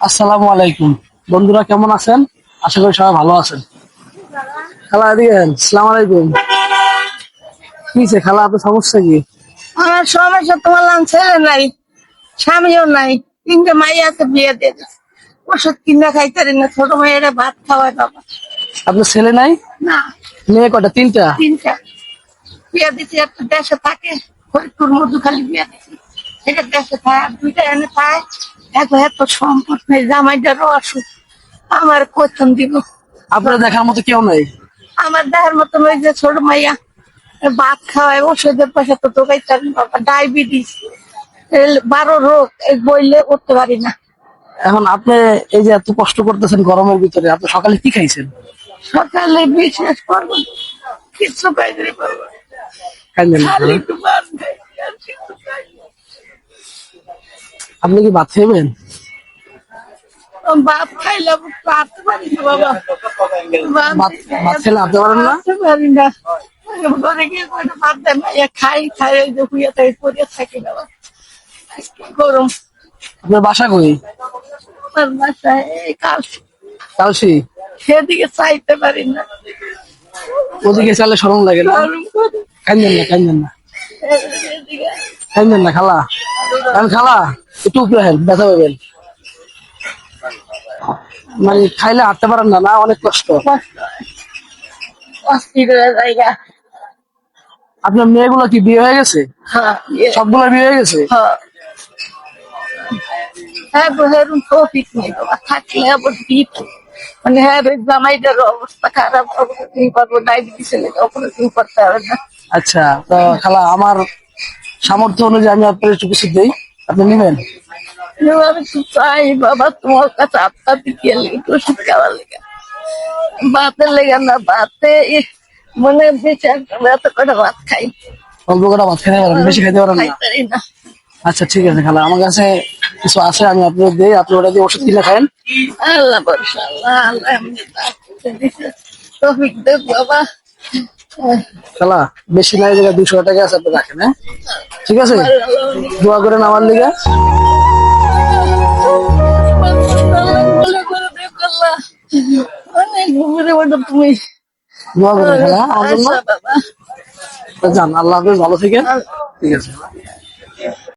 আসসালামু আলাইকুম। বন্ধুরা কেমন আছেন? আশা করি সবাই ভালো আছেন। খালা এদিকে আসসালামু আলাইকুম। কি হয়েছে খালা, আপনার সমস্যা কি? আমার সমস্যা তোমার ছেলে নাই, স্বামীও নাই, তিনটে মাই আছে, বিয়ে দিয়ে দিচ্ছে। ওষুধ কিনা খাইতে না, ছোট মেয়েরা ভাত খাওয়ায় বাবা। আপনার ছেলে নাই? না, মেয়ে কটা? তিনটা? তিনটা বিয়ে দিচ্ছি। একটা দেশে থাকে, ফরিদপুর মধুখালী বিয়ে দিচ্ছি, এটা দেশে থাকে। আর দুইটা এনে খায়। এত এত সম্পদ নেই, জামাইটারও অসুখ। আমার কোথাও দিব? আপনার দেখার মতো কেউ নাই? আমার দেখার মতন ওই যে ছোট মাইয়া ভাত খাওয়ায়, ওষুধের পয়সা তো দোকাইতে বাবা। ডায়াবেটিস, 12 রোগ, এই বইলে উঠতে পারি না। এখন আপনি এই যে এত কষ্ট করতেছেন গরমের ভিতরে, আপনি সকালে কি খাইছেন? সকালে বিশেষ করবো কিছু পাইনি বাবা, খাইলেন না? খালি একটু ভাত খাই, আর কিছু খাইনি। আপনি কি ভাত খাইবেন? ভাত খাইলাম, পারতে পারি না বাবা। ভাত ভাত খেলে আপনি পারেন না? পারতে পারি না। ঘরে গিয়ে কয়টা ভাত দেয় না, খাই খাই, ওই যে হুইয়া তাই পড়ে থাকি বাবা। আজকে গরম। আপনার বাসা কই? আমার বাসায় এই কাল, কালসি? সেদিকে চাইতে পারি না, ওদিকে চালে শরম লাগে না? গরম করে। খাইলেন না, খাইলেন না, এদিকে খাইলেন না খালা। কারণ খালা একটু উপরে হেন, ব্যথা পাবেন। মানে খাইলে হাঁটতে পারেন না? না, অনেক কষ্ট। কষ্ট হয়, অস্থির হয়ে জায়গা। আপনার মেয়েগুলো কি বিয়ে হয়ে গেছে? হ্যাঁ, সবগুলো বিয়ে হয়ে গেছে? হ্যাঁ, হ্যাঁ, এরকম টপিক নেই বাবা, থাকলে আবার দিত। মানে হ্যাঁ, ওই জামাইটার অবস্থা খারাপ, অপারেশন করবো, ডায়াবেটিস অপারেশন করতে হবে না। আচ্ছা, তো খালা আমার সামর্থ্য অনুযায়ী আমি আপনার একটু কিছু দিই, আপনি নিবেন? আমি তো চাই বাবা, তোমার কাছে আত্মা দিকে একটু ওষুধ খাওয়ার লেগে, ভাতের লেগে না, ভাতে মনে বিচার করে এত করে ভাত খাই, অল্প করে ভাত খেতে পারেন, বেশি খেতে পারেন না? খাইতে না। আচ্ছা ঠিক আছে খালা, আমার কাছে কিছু আছে, আমি আপনাকে দিই, আপনি ওটা দিয়ে ওষুধ কিনে খায়েন। আল্লাহ ভরসা, আল্লাহ আল্লাহ এমনি দিছে, তৌফিক দেব বাবা। খালা বেশি নাই, জায়গায় 200 টাকা আছে, আপনি রাখেন। হ্যাঁ, ঠিক আছে, দোয়া করেন আমার লিগে। অনেক ঘুরে ওঠো তুমি। দোয়া করেন খালা আমার জন্য। আচ্ছা বাবা। যান, আল্লাহ হাফেজ, ভালো থাকেন। ঠিক আছে।